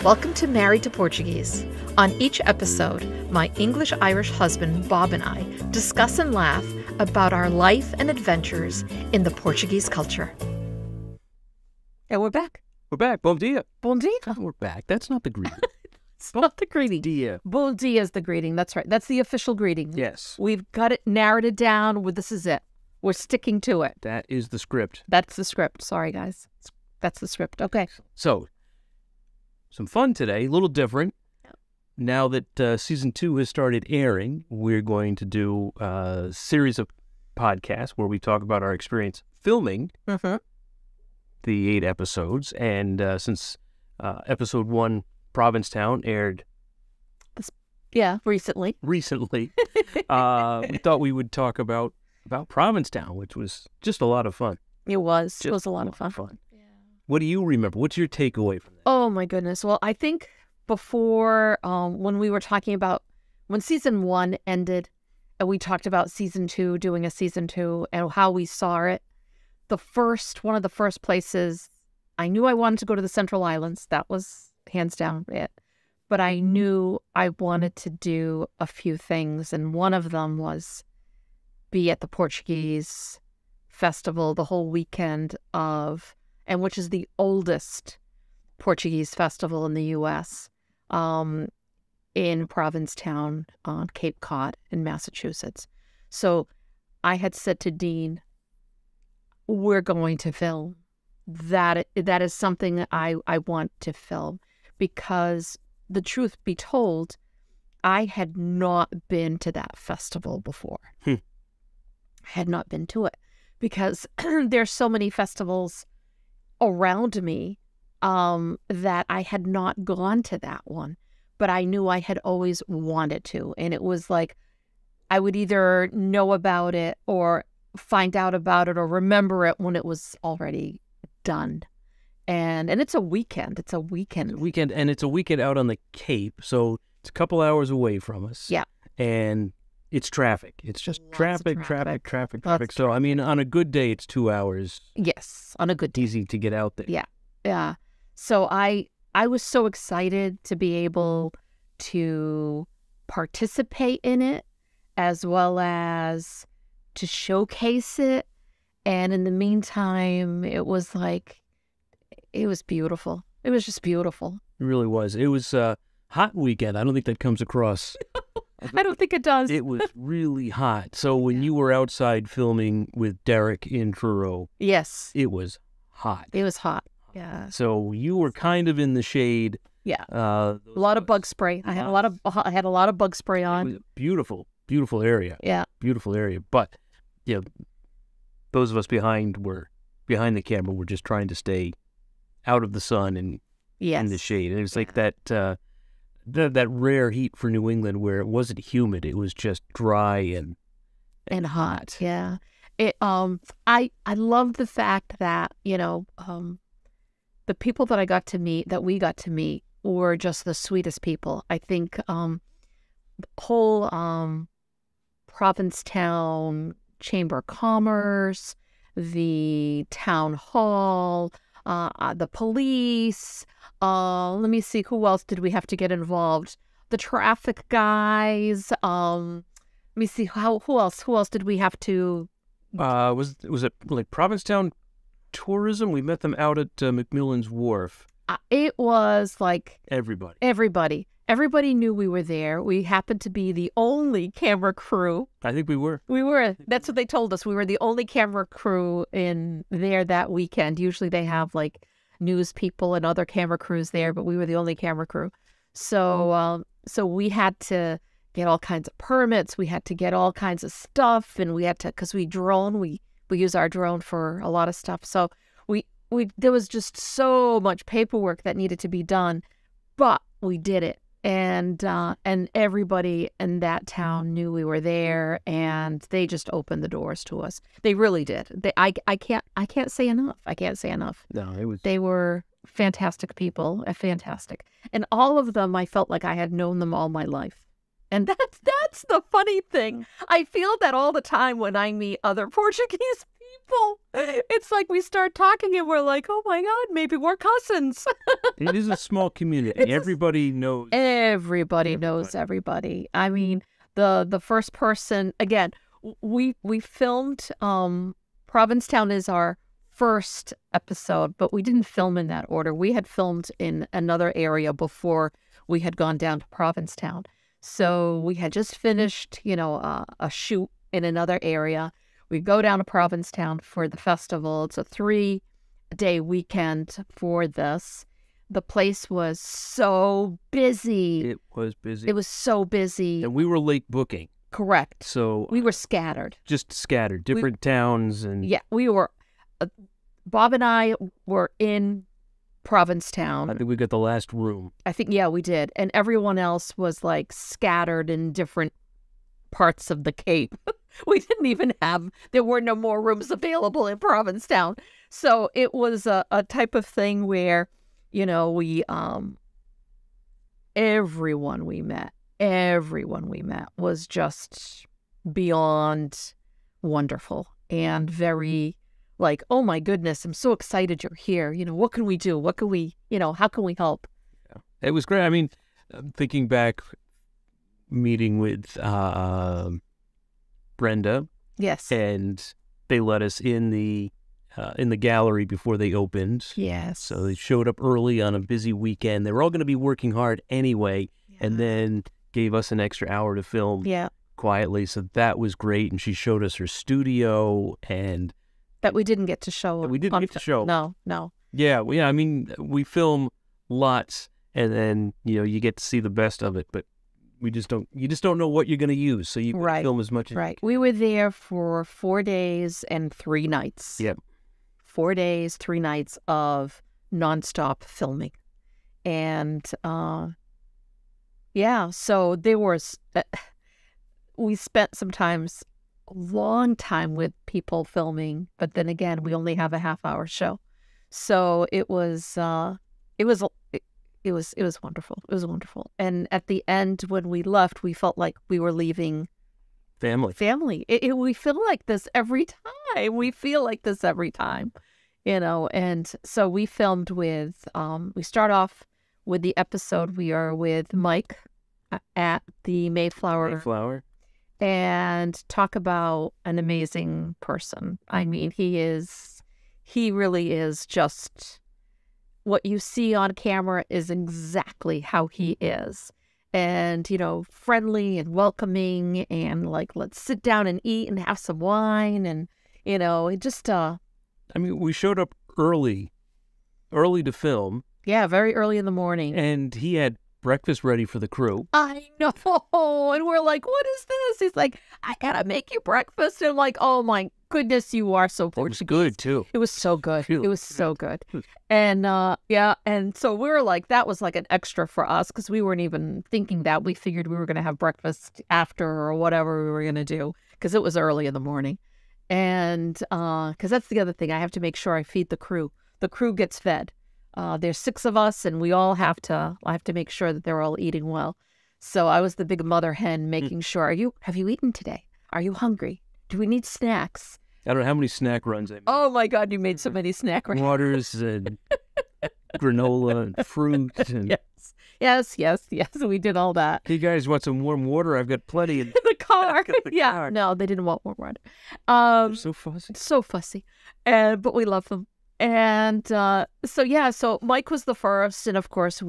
Welcome to Married to Portuguese. On each episode, my English-Irish husband, Bob, and I discuss and laugh about our life and adventures in the Portuguese culture. And we're back. We're back. Bom dia. Bom dia. We're back. That's not the greeting. It's not the greeting. Dia. Bom dia is the greeting. That's right. That's the official greeting. Yes. We've got it narrated down. This is it. We're sticking to it. That is the script. That's the script. Sorry, guys. That's the script. Okay. So, some fun today. A little different. Yep. Now that Season 2 has started airing, we're going to do a series of podcasts where we talk about our experience filming the 8 episodes. And since Episode 1, Provincetown, aired recently. We thought we would talk about Provincetown, which was just a lot of fun. It was a lot of fun. Yeah. What do you remember? What's your takeaway from that? Oh, my goodness. Well, I think before, when we were talking about when Season 1 ended, and we talked about Season 2, doing a Season 2, and how we saw it, one of the first places, I knew I wanted to go to the Central Islands. That was hands down it. But I knew I wanted to do a few things, and one of them was be at the Portuguese Festival the whole weekend and which is the oldest Portuguese festival in the U.S., in Provincetown on Cape Cod in Massachusetts. So I had said to Dean, we're going to film. That is something that I want to film, because the truth be told, I had not been to that festival before. Had not been to it because there's so many festivals around me that I had not gone to that one, but I knew I had always wanted to. And it was like I would either know about it or find out about it or remember it when it was already done. And it's a weekend. It's a weekend. And it's a weekend out on the Cape, so it's a couple hours away from us. Yeah. And it's traffic. It's just traffic. Lots So, I mean, on a good day, it's 2 hours. Yes, on a good day. Easy to get out there. Yeah, yeah. So I was so excited to be able to participate in it as well as to showcase it. And in the meantime, it was beautiful. It was just beautiful. It really was. It was a hot weekend. I don't think that comes across. I don't think it does. It was really hot. So when you were outside filming with Derek in Truro, yes, it was hot. It was hot. Yeah. So you were kind of in the shade. Yeah. A lot of bug spray. I had a lot of bug spray on. It was beautiful area. Yeah. Beautiful area. But those of us behind the camera were just trying to stay out of the sun and in the shade. And it was like that rare heat for New England where it wasn't humid, it was just dry and hot. Yeah. It I love the fact that, the people that we got to meet were just the sweetest people. I think the whole Provincetown Chamber of Commerce, the town hall, the police, let me see, who else did we have to get involved? The traffic guys, let me see, who else did we have to? Was it like Provincetown Tourism? We met them out at McMillan's Wharf. It was like Everybody knew we were there. We happened to be the only camera crew. I think we were. That's what they told us. We were the only camera crew in there that weekend. Usually they have like news people and other camera crews there, but we were the only camera crew. So we had to get all kinds of permits. We had to get all kinds of stuff, and we had to, because we use our drone for a lot of stuff. So there was just so much paperwork that needed to be done, but we did it. And everybody in that town knew we were there, and they just opened the doors to us. They really did. I can't say enough. I can't say enough. No, they were fantastic people, fantastic. And all of them, I felt like I had known them all my life. And that's the funny thing. I feel that all the time when I meet other Portuguese people. It's like we start talking and we're like, oh my God, maybe we're cousins. It is a small community. Everybody knows. Everybody knows everybody. I mean, the first person, again, we filmed, Provincetown is our first episode, but we didn't film in that order. We had filmed in another area before we had gone down to Provincetown. So we had just finished, a shoot in another area. We go down to Provincetown for the festival. It's a 3-day weekend for this. The place was so busy. It was busy. It was so busy. And we were late booking. Correct. So we were scattered. Just scattered, different towns. And yeah, we were, Bob and I were in Provincetown. I think we got the last room. I think, yeah, we did. And everyone else was like scattered in different parts of the Cape. We didn't even there were no more rooms available in Provincetown. So it was a type of thing where, we, everyone we met was just beyond wonderful and very like, oh my goodness, I'm so excited you're here. What can we do? What can we, how can we help? Yeah. It was great. I mean, thinking back, meeting with Brenda. Yes. And they let us in the gallery before they opened. Yes. So they showed up early on a busy weekend. They were all going to be working hard anyway, and then gave us an extra hour to film quietly. So that was great. And she showed us her studio and that we didn't get to show. We didn't get to show. No. Yeah. I mean, we film lots, and then you get to see the best of it, but you just don't know what you're going to use, so you can film as much as you can. We were there for 4 days and 3 nights. Yep. 4 days, 3 nights of nonstop filming. And so there was, we spent sometimes a long time with people filming, but then again, we only have a half-hour show. So it was wonderful. It was wonderful. And at the end, when we left, we felt like we were leaving family. We feel like this every time. And so we filmed with, we start off with the episode. We are with Mike at the Mayflower. And talk about an amazing person. I mean, he really is just, what you see on camera is exactly how he is. And, friendly and welcoming and like, let's sit down and eat and have some wine. And, it just, I mean, we showed up early to film. Yeah, very early in the morning. And he had breakfast ready for the crew. I know. And we're like, what is this? He's like, I gotta make you breakfast. And I'm like, oh my goodness, you are so Portuguese. It was good too. It was so good. It was so good. And and so we were like, that was like an extra for us because we weren't even thinking that. We figured we were going to have breakfast after or whatever we were going to do because it was early in the morning. And because that's the other thing, I have to make sure I feed the crew. The crew gets fed. There's 6 of us, and I have to make sure that they're all eating well. So I was the big mother hen making sure, have you eaten today? Are you hungry? Do we need snacks? I don't know how many snack runs I made. Oh my God, you made so many snack runs. Waters and granola and fruit. And... Yes, we did all that. Hey guys, want some warm water? I've got plenty in the car. Car. No, they didn't want warm water. They're so fussy. So fussy. But we love them. And so Mike was the first. And of course,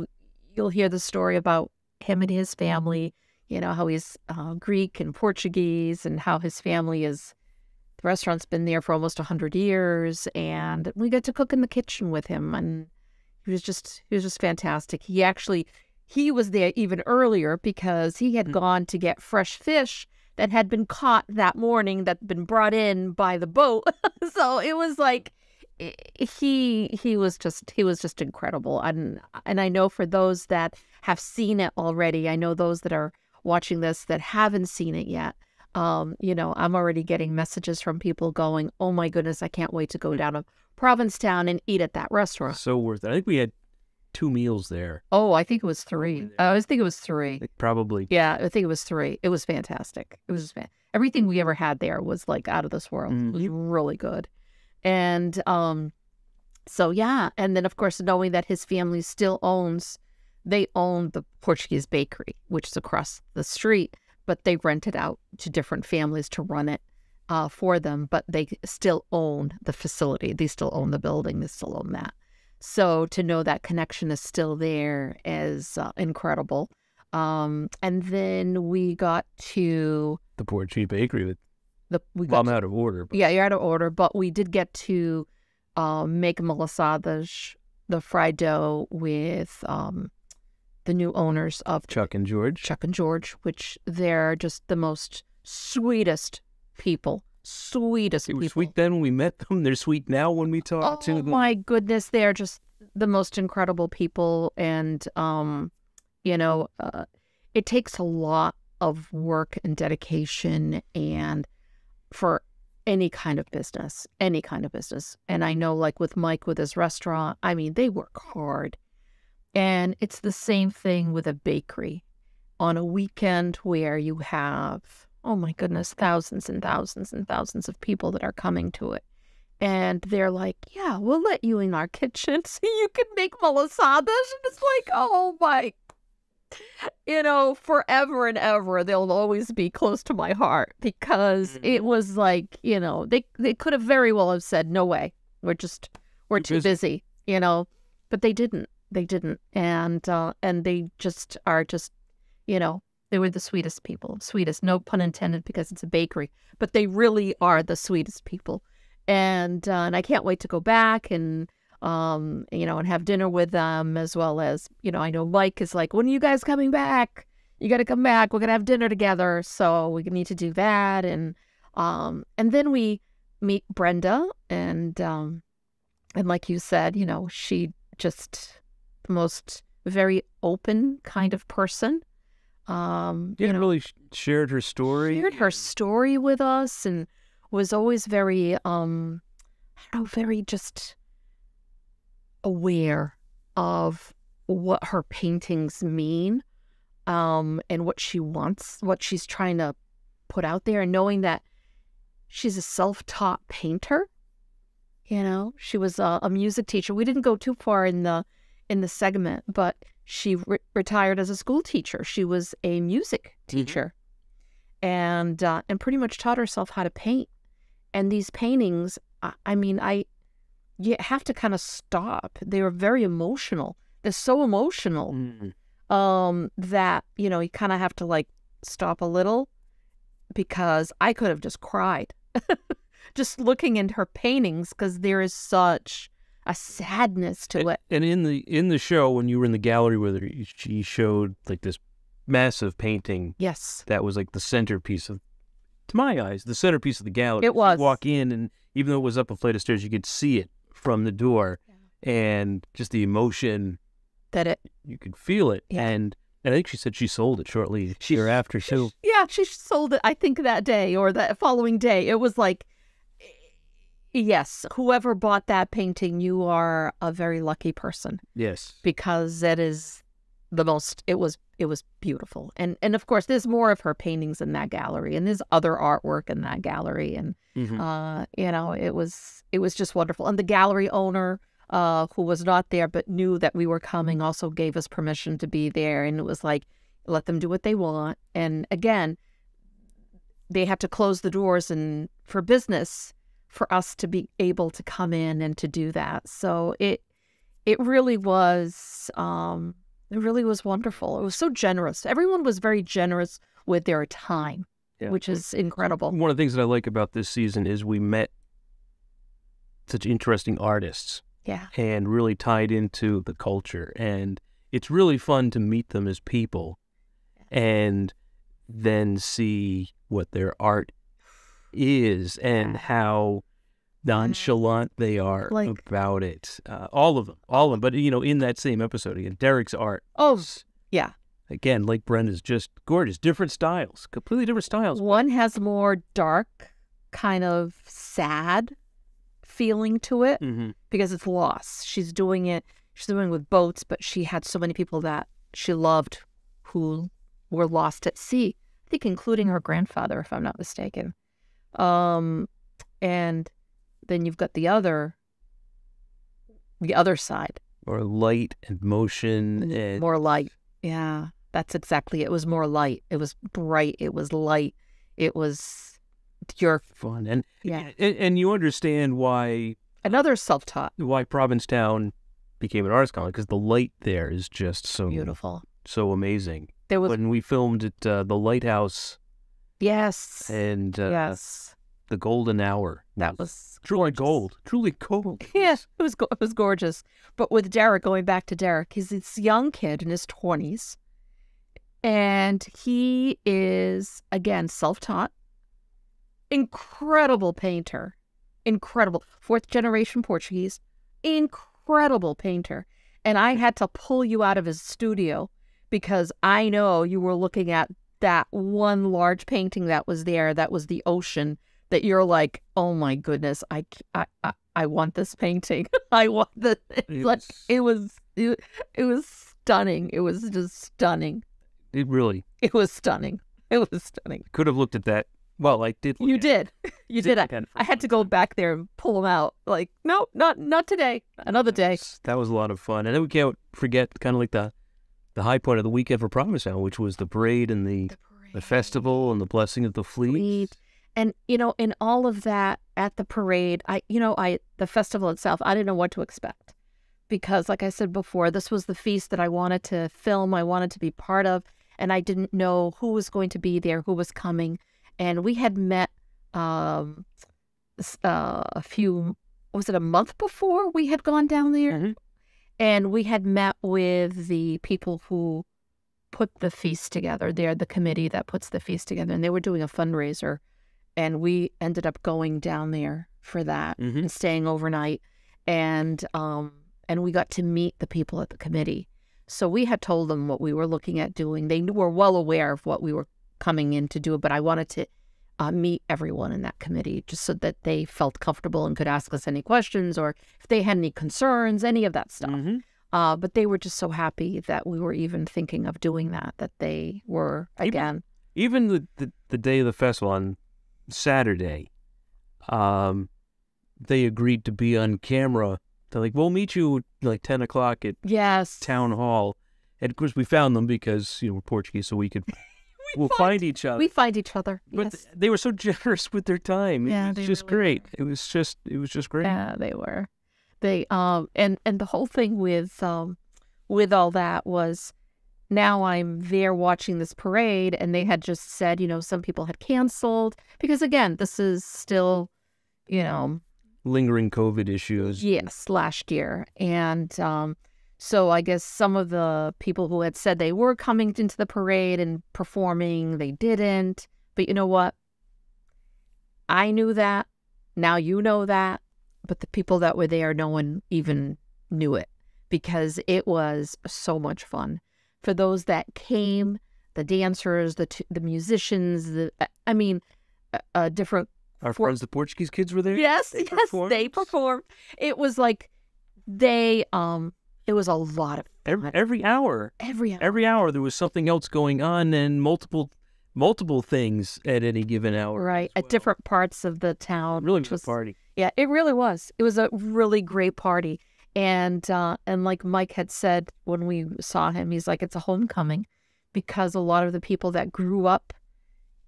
you'll hear the story about him and his family, how he's Greek and Portuguese and how his family is, the restaurant's been there for almost 100 years. And we got to cook in the kitchen with him. And he was just fantastic. He was there even earlier because he had gone to get fresh fish that had been caught that morning, that had been brought in by the boat. So it was like, he was just incredible. And I know for those that have seen it already, I know those that are watching this that haven't seen it yet, I'm already getting messages from people going, oh my goodness, I can't wait to go down to Provincetown and eat at that restaurant. So worth it. I think we had 2 meals there. Oh, I think it was 3. I think it was 3. Probably. Yeah, I think it was 3. It was fantastic. It was everything we ever had there was like out of this world. It was really good. And so yeah, and then of course knowing that his family still they own the Portuguese bakery, which is across the street, but they rent it out to different families to run it for them, but they still own the facility. They still own the building. They still own that. So to know that connection is still there is incredible. And then we got to the Portuguese bakery. I'm out of order. But... Yeah, you're out of order, but we did get to make malasadas, the fried dough with the new owners of Chuck and George, which they're just the most sweetest people. They were sweet then when we met them. They're sweet now when we talk to them. Oh my goodness, they're just the most incredible people. And it takes a lot of work and dedication and for any kind of business. And I know, like with Mike with his restaurant, I mean, they work hard. And it's the same thing with a bakery on a weekend where you have, oh my goodness, thousands and thousands and thousands of people that are coming to it. And they're like, yeah, we'll let you in our kitchen so you can make malasadas. And it's like, oh my, forever and ever, they'll always be close to my heart because it was like, they could have very well have said, no way, we're too busy, but they didn't. And they just are they were the sweetest people, no pun intended, because it's a bakery, but they really are the sweetest people. And I can't wait to go back and have dinner with them, as well as, I know Mike is like, when are you guys coming back? You got to come back. We're going to have dinner together. So we need to do that. And then we meet Brenda and like you said, she just the most very open kind of person. Really shared her story. With us and was always very, very just aware of what her paintings mean, and what she wants, what she's trying to put out there, and knowing that she's a self-taught painter. She was a music teacher. We didn't go too far in the segment, but she retired as a school teacher. She was a music teacher, and pretty much taught herself how to paint. And these paintings, you have to kind of stop. They were very emotional. They're so emotional that, you kind of have to like stop a little, because I could have just cried just looking into her paintings, because there is such a sadness to it. And in the show, when you were in the gallery with her, she showed like this massive painting. Yes. That was like the centerpiece of, to my eyes, the centerpiece of the gallery. It was. You walk in, and even though it was up a flight of stairs, you could see it from the door, and just the emotion you could feel it. Yeah. And I think she said she sold it shortly thereafter too. Yeah, she sold it, I think, that day or that following day. It was like, yes, whoever bought that painting, you are a very lucky person. Yes. Because that is the most, it was beautiful. And of course, there's more of her paintings in that gallery, and there's other artwork in that gallery. And, it was just wonderful. And the gallery owner, who was not there but knew that we were coming, also gave us permission to be there. And it was like, let them do what they want. And again, they have to close the doors and for business for us to be able to come in and to do that. So it really was wonderful. It was so generous. Everyone was very generous with their time, which is incredible. One of the things that I like about this season is we met such interesting artists. Yeah. And really tied into the culture. And it's really fun to meet them as people and then see what their art is and how nonchalant they are about it. All of them. But, in that same episode, again, Derek's art. Oh, yeah. Again, like Brenda's, just gorgeous. Different styles. Completely different styles. One has more dark, kind of sad feeling to it because it's loss. She's doing it. she's doing with boats, but she had so many people that she loved who were lost at sea. I think including her grandfather, if I'm not mistaken. And then you've got the other side. Or light and motion. And... More light. Yeah, that's exactly it. It was more light. It was bright. It was light. It was fun. And yeah. And you understand why... Another self-taught. Why Provincetown became an arts college, because the light there is just so... Beautiful. So amazing. There was... When we filmed at the Lighthouse... Yes. And yes. The golden hour. That was truly gold. Truly gold. Yes, it was gorgeous. But with Derek, going back to Derek, he's this young kid in his 20s. And he is, again, self-taught. Incredible painter. Incredible. 4th generation Portuguese. Incredible painter. And I had to pull you out of his studio because I know you were looking at that one large painting that was there, that was the ocean, that you're like, oh my goodness, I want this painting. I want this. It was stunning. It was just stunning. It was stunning. It was stunning. Could have looked at that. Well, I did. You did. I had to go back there and pull them out. Like, no, not today. Another day. That was a lot of fun. And then we can't forget kind of like the high point of the weekend for Provincetown, which was the parade and the festival and the blessing of the fleet. And, in all of that at the parade, the festival itself, I didn't know what to expect. Because, like I said before, this was the feast that I wanted to film, I wanted to be part of, and I didn't know who was going to be there, who was coming. And we had met a month before we had gone down there? Mm-hmm. And we had met with the people who put the feast together. They're the committee that puts the feast together, and they were doing a fundraiser. And we ended up going down there for that and staying overnight. And we got to meet the people at the committee. So we had told them what we were looking at doing. They were well aware of what we were coming in to do, but I wanted to meet everyone in that committee just so that they felt comfortable and could ask us any questions or if they had any concerns, any of that stuff. Mm-hmm. But they were just so happy that we were even thinking of doing that they were, again. Even the day of the festival on Saturday, they agreed to be on camera. They're like, we'll meet you at like 10 o'clock at Town Hall. And of course we found them because, we're Portuguese, so we could... We'll find each other. We find each other. But yes. They were so generous with their time. Yeah, it was just really great. Were. It was just great. Yeah, they were. They and the whole thing with all that was, now I'm there watching this parade, and they had just said, some people had canceled because, again, this is still, lingering COVID issues. Yes, last year. And so I guess some of the people who had said they were coming into the parade and performing, they didn't. But you know what? I knew that. Now you know that. But the people that were there, no one even knew it because it was so much fun. For those that came, the dancers, the musicians, different... Our friends, the Portuguese kids, were there? Yes, they performed. It was like it was a lot of fun. Every hour there was something else going on, and multiple things at any given hour. Right, at different parts of the town. Really was a party. Yeah, it really was. It was a really great party. And like Mike had said when we saw him, he's like, it's a homecoming because a lot of the people that grew up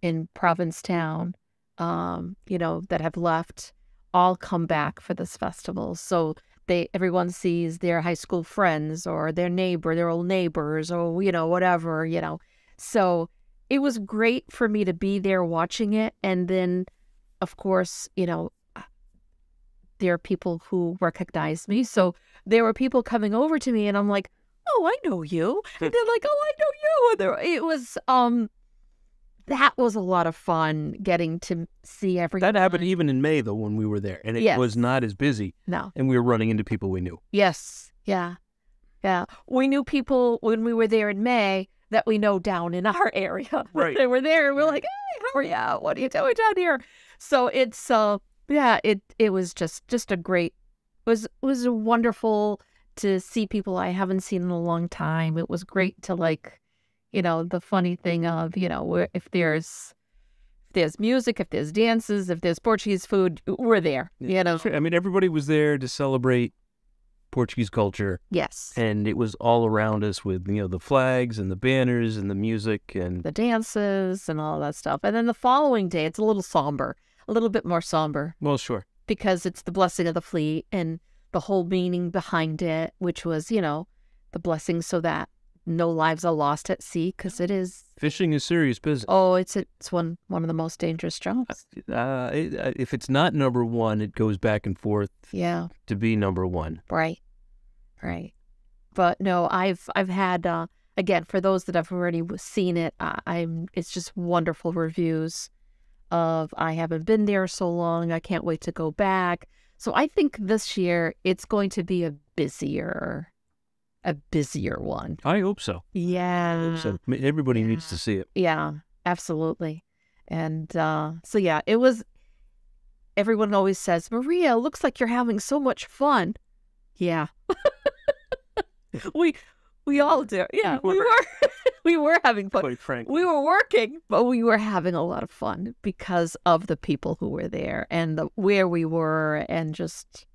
in Provincetown, that have left, all come back for this festival. So everyone sees their high school friends or their old neighbors or, whatever, So it was great for me to be there watching it. And then, of course, there are people who recognize me. So there were people coming over to me and I'm like, oh, I know you. And they're like, oh, I know you. And it was, that was a lot of fun getting to see everyone. That happened even in May, though, when we were there. And it was not as busy. No. And we were running into people we knew. Yes. Yeah. Yeah. We knew people when we were there in May that we know down in our area. Right. They were there and we're like, hey, how are you? What are you doing down here? So it's, it was just a great, it was a wonderful to see people I haven't seen in a long time. It was great to like, the funny thing of, where if there's music, if there's dances, if there's Portuguese food, we're there, I mean, everybody was there to celebrate Portuguese culture. Yes. And it was all around us with, the flags and the banners and the music and the dances and all that stuff. And then the following day, it's a little somber, a little bit more somber. Well, sure. Because it's the blessing of the fleet and the whole meaning behind it, which was, the blessing so that no lives are lost at sea, because it is. Fishing is serious business. Oh, it's one of the most dangerous jobs. If it's not number one, it goes back and forth. Yeah. To be number one. Right. But no, I've had again, for those that have already seen it, it's just wonderful reviews of I haven't been there so long. I can't wait to go back. So I think this year it's going to be a busier one. I hope so. Yeah. So everybody needs to see it. Yeah, absolutely. And so yeah, it was. Everyone always says, Maria, looks like you're having so much fun. Yeah. We all do. Yeah, we were having fun. Quite frankly. We were working, but we were having a lot of fun because of the people who were there and where we were and just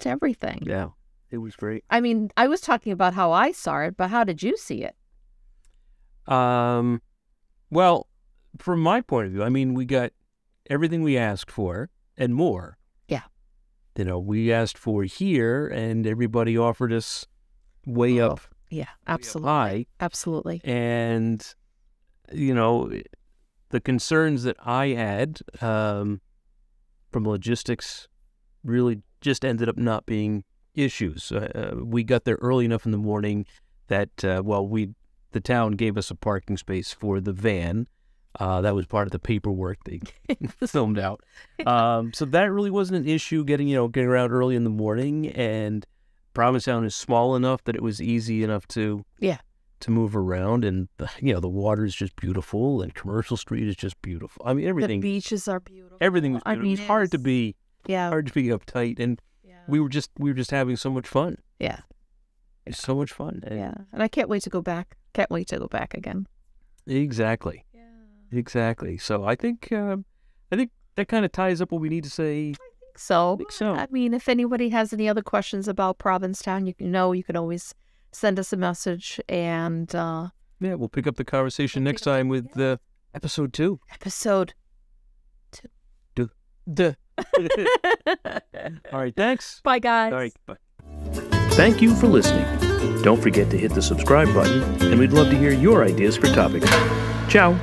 everything. Yeah, it was great. I mean, I was talking about how I saw it, but how did you see it? Well, from my point of view, I mean, we got everything we asked for and more. Yeah. We asked for here, and everybody offered us way up. Yeah, absolutely. High. Absolutely. And, the concerns that I had from logistics really just ended up not being issues. We got there early enough in the morning that, the town gave us a parking space for the van. That was part of the paperwork they filmed out. So that really wasn't an issue getting around early in the morning, and Provincetown is small enough that it was easy enough to move around, and the water is just beautiful, and Commercial Street is just beautiful. I mean, everything. The beaches are beautiful. Everything was beautiful. It was hard to be uptight, and we were just having so much fun. Yeah, it's so much fun. And I can't wait to go back. Can't wait to go back again. Exactly. Yeah. Exactly. So I think that kind of ties up what we need to say. I think so. I mean, if anybody has any other questions about Provincetown, you can always send us a message, and we'll pick up the conversation next time with episode 2. Episode 2. All right, thanks. Bye, guys. All right, bye. Thank you for listening. Don't forget to hit the subscribe button, and we'd love to hear your ideas for topics. Ciao.